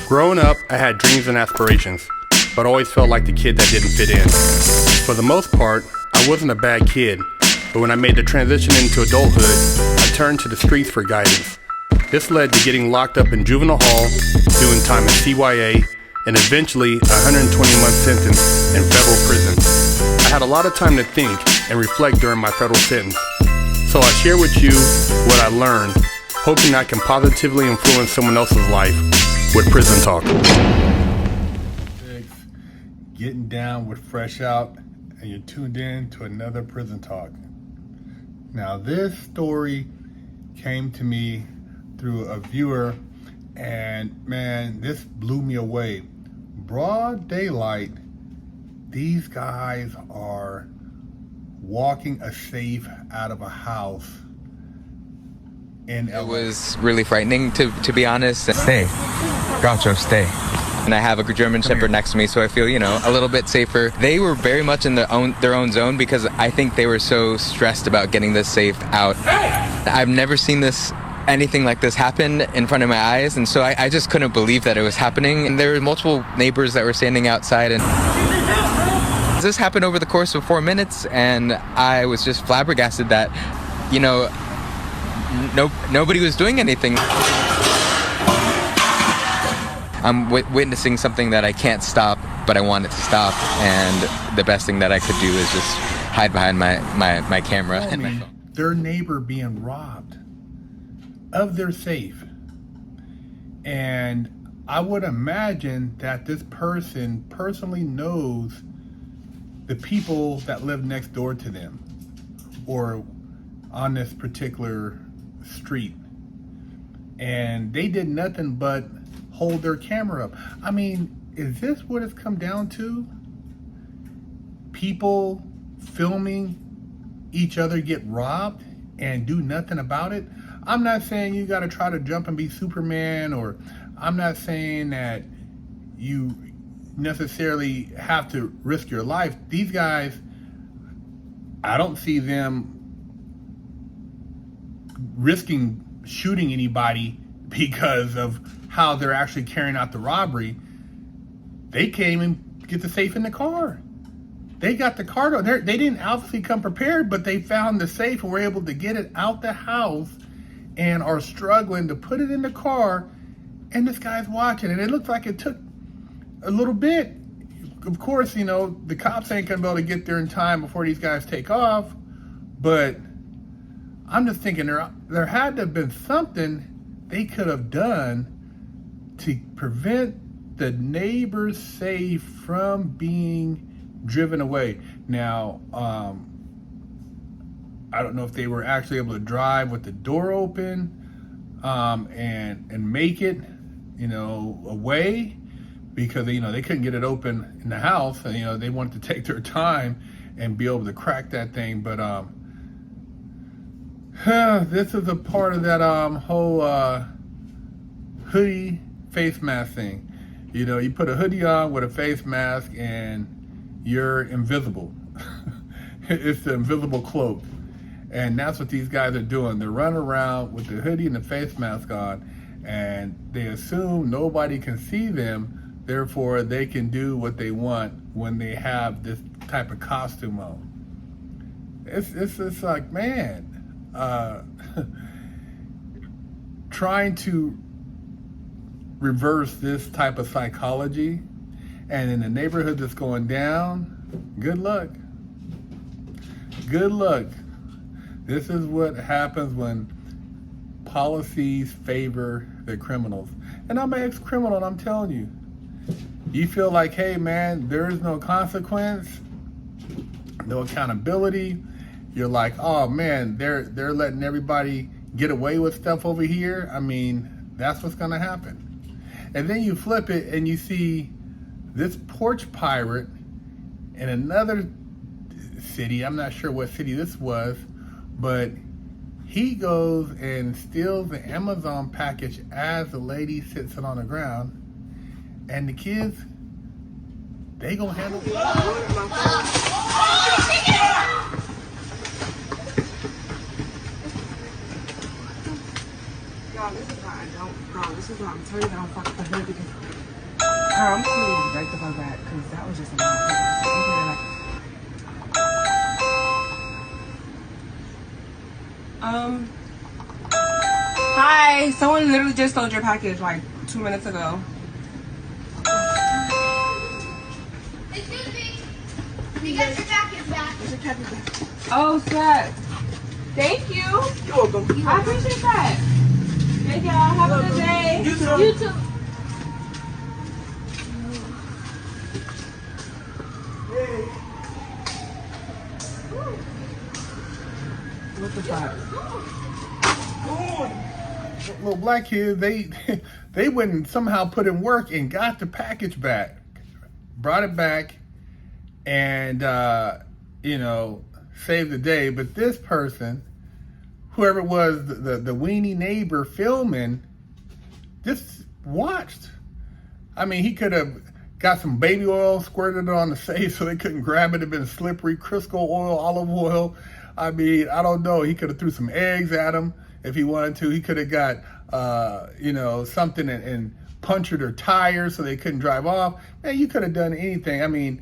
Growing up, I had dreams and aspirations, but always felt like the kid that didn't fit in. For the most part, I wasn't a bad kid, but when I made the transition into adulthood, I turned to the streets for guidance. This led to getting locked up in juvenile hall, doing time in CYA, and eventually a 120-month sentence in federal prison. I had a lot of time to think and reflect during my federal sentence, so I share with you what I learned, hoping I can positively influence someone else's life with Prison Talk. Getting down with Fresh Out, and you're tuned in to another Prison Talk. Now, this story came to me through a viewer, and man, this blew me away. Broad daylight, these guys are walking a safe out of a house in LA. It was really frightening, to be honest. Stay. Groucho, stay. And I have a German Shepherd next to me, so I feel, a little bit safer. They were very much in their own zone because I think they were so stressed about getting this safe out. I've never seen anything like this happen in front of my eyes, and so I just couldn't believe that it was happening. And there were multiple neighbors that were standing outside, and this happened over the course of 4 minutes, and I was just flabbergasted that, nobody was doing anything. I'm witnessing something that I can't stop, but I want it to stop, and the best thing that I could do is just hide behind my camera and my phone. Their neighbor being robbed of their safe. And I would imagine that this person personally knows the people that live next door to them or on this particular street. And they did nothing but hold their camera up. I mean, is this what it's come down to? People filming each other get robbed and do nothing about it? I'm not saying you got to try to jump and be Superman, or I'm not saying that you necessarily have to risk your life. These guys, I don't see them risking shooting anybody because of how they're actually carrying out the robbery. They came and get the safe in the car. They got the car. They didn't obviously come prepared, but they found the safe and were able to get it out the house and are struggling to put it in the car. And this guy's watching, and it looks like it took a little bit. Of course, the cops ain't gonna be able to get there in time before these guys take off. But I'm just thinking there had to have been something they could have done to prevent the neighbor's safe from being driven away. Now, I don't know if they were actually able to drive with the door open and make it, away, because they couldn't get it open in the house. And, they wanted to take their time and be able to crack that thing. But this is a part of that whole hoodie face mask thing. You put a hoodie on with a face mask and you're invisible. It's the invisible cloak. And that's what these guys are doing. They're running around with the hoodie and the face mask on, and they assume nobody can see them, therefore they can do what they want when they have this type of costume on. It's like, man, trying to reverse this type of psychology, and in the neighborhood that's going down, good luck. Good luck. This is what happens when policies favor the criminals. And I'm an ex-criminal, and I'm telling you, you feel like, hey man, there is no consequence, no accountability. You're like, oh man, they're letting everybody get away with stuff over here. I mean, that's what's gonna happen. And then you flip it and you see this porch pirate in another city. I'm not sure what city this was, but he goes and steals the Amazon package as the lady sits it on the ground. And the kids, they gonna handle it. Y'all, this is why I don't, bro, this is why I'm telling you that I don't fuck with the hood because I'm cool right the fuck back because that was just a lot. Hi, someone literally just stole your package like 2 minutes ago. Excuse me. You got your package back. Where's your package back? Oh, snap. Thank you. You're welcome. I appreciate that. Thank y'all. Have a good day. You too. You too. What the fuck? Little black kids, they went and somehow put in work and got the package back, brought it back, and saved the day. But this person, whoever it was, the weenie neighbor filming, just watched. I mean, he could have got some baby oil, squirted it on the safe so they couldn't grab it. It'd been slippery, Crisco oil, olive oil. I mean, I don't know. He could have threw some eggs at him if he wanted to. He could have got, something and punctured their tires so they couldn't drive off. Man, you could have done anything. I mean,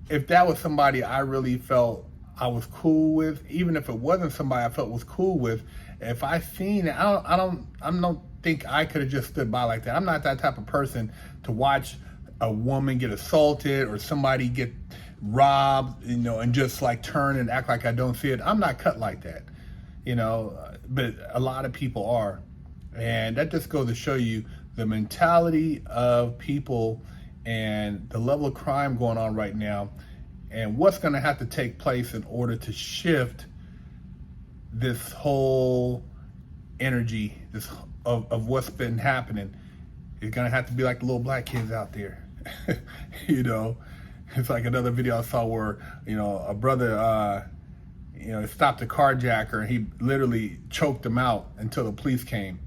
if that was somebody I really felt I was cool with, even if it wasn't somebody I felt was cool with, if I seen it, I don't think I could have just stood by like that. I'm not that type of person to watch a woman get assaulted or somebody get robbed, and just like turn and act like I don't see it. I'm not cut like that, but a lot of people are. And that just goes to show you the mentality of people and the level of crime going on right now and what's going to have to take place in order to shift this whole energy of what's been happening. It's going to have to be like the little black kids out there. It's like another video I saw where, a brother, stopped a carjacker and he literally choked him out until the police came.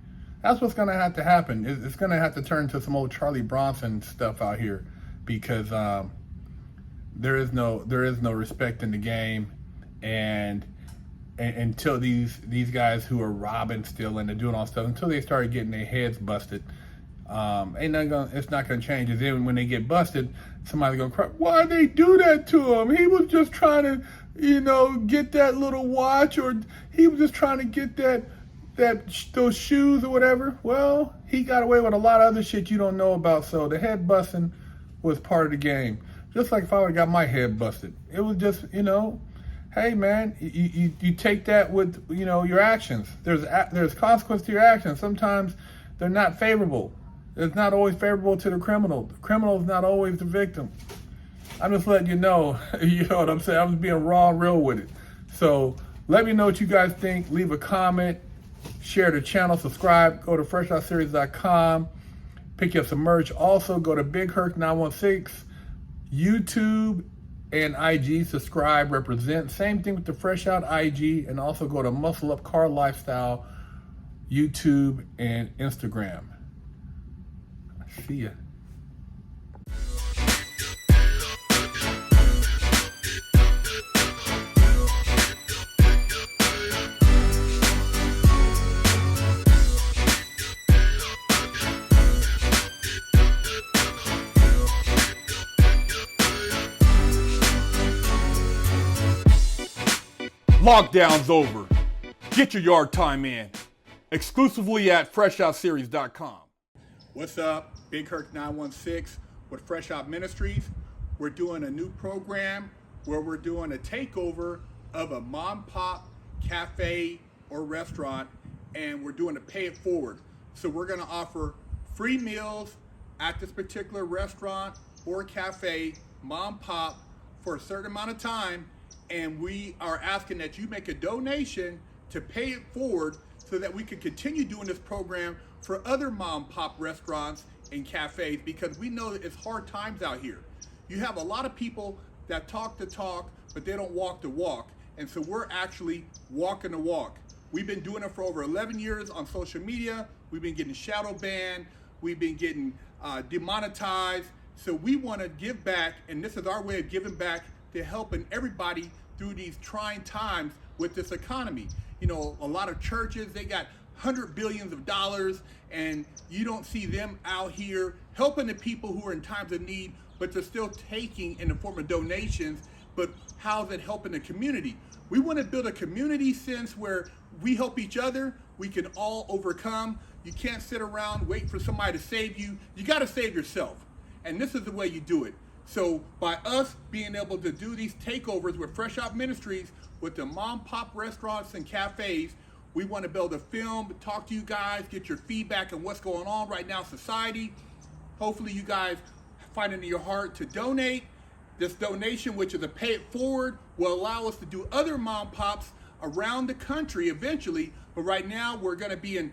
That's what's going to have to happen. It's going to have to turn to some old Charlie Bronson stuff out here because there is no respect in the game, and until these guys who are robbing, stealing, and doing all stuff, until they start getting their heads busted, it's not gonna change. And then when they get busted, somebody's gonna cry, why'd they do that to him? He was just trying to, get that little watch, or he was just trying to get those shoes or whatever. Well, he got away with a lot of other shit you don't know about. So the head busting was part of the game. Just like if I would've got my head busted, it was just, hey man, you take that with, your actions. There's consequence to your actions. Sometimes they're not favorable. It's not always favorable to the criminal. The criminal is not always the victim. I'm just letting you know, you know what I'm saying? I'm just being raw and real with it. So let me know what you guys think. Leave a comment, share the channel, subscribe, go to FreshOutSeries.com, pick up some merch. Also go to Big Herc 916, YouTube and IG, subscribe, represent. Same thing with the Fresh Out IG, and also go to Muscle Up Car Lifestyle, YouTube and Instagram. See ya. Lockdown's over. Get your yard time in. Exclusively at FreshOutSeries.com. What's up? Big Herc 916 with Fresh Out Ministries. We're doing a new program where we're doing a takeover of a mom pop cafe or restaurant, and we're doing a pay it forward. So we're going to offer free meals at this particular restaurant or cafe, mom pop, for a certain amount of time, and we are asking that you make a donation to pay it forward so that we can continue doing this program for other mom pop restaurants and cafes, because we know that it's hard times out here. You have a lot of people that talk the talk, but they don't walk the walk. And so we're actually walking the walk. We've been doing it for over 11 years on social media. We've been getting shadow banned. We've been getting demonetized. So we want to give back, and this is our way of giving back to helping everybody through these trying times with this economy. A lot of churches, they got hundred billions of dollars, and you don't see them out here helping the people who are in times of need, but they're still taking in the form of donations. But how's it helping the community? We want to build a community sense where we help each other, we can all overcome. You can't sit around wait for somebody to save you. You got to save yourself. And this is the way you do it. So by us being able to do these takeovers with Fresh Out Ministries, with the mom pop restaurants and cafes, we want to build a film, talk to you guys, get your feedback on what's going on right now in society. Hopefully you guys find it in your heart to donate. This donation, which is a pay it forward, will allow us to do other mom pops around the country eventually. But right now we're going to be in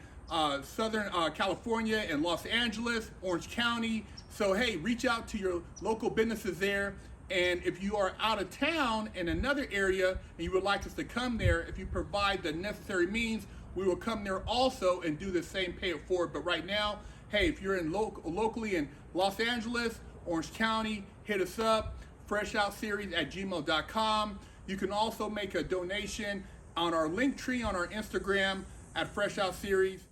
Southern California and Los Angeles, Orange County. So hey, reach out to your local businesses there. And if you are out of town in another area and you would like us to come there, if you provide the necessary means, we will come there also and do the same pay it forward. But right now, hey, if you're in locally in Los Angeles, Orange County, hit us up, freshoutseries@gmail.com. You can also make a donation on our link tree on our Instagram at Fresh Out Series.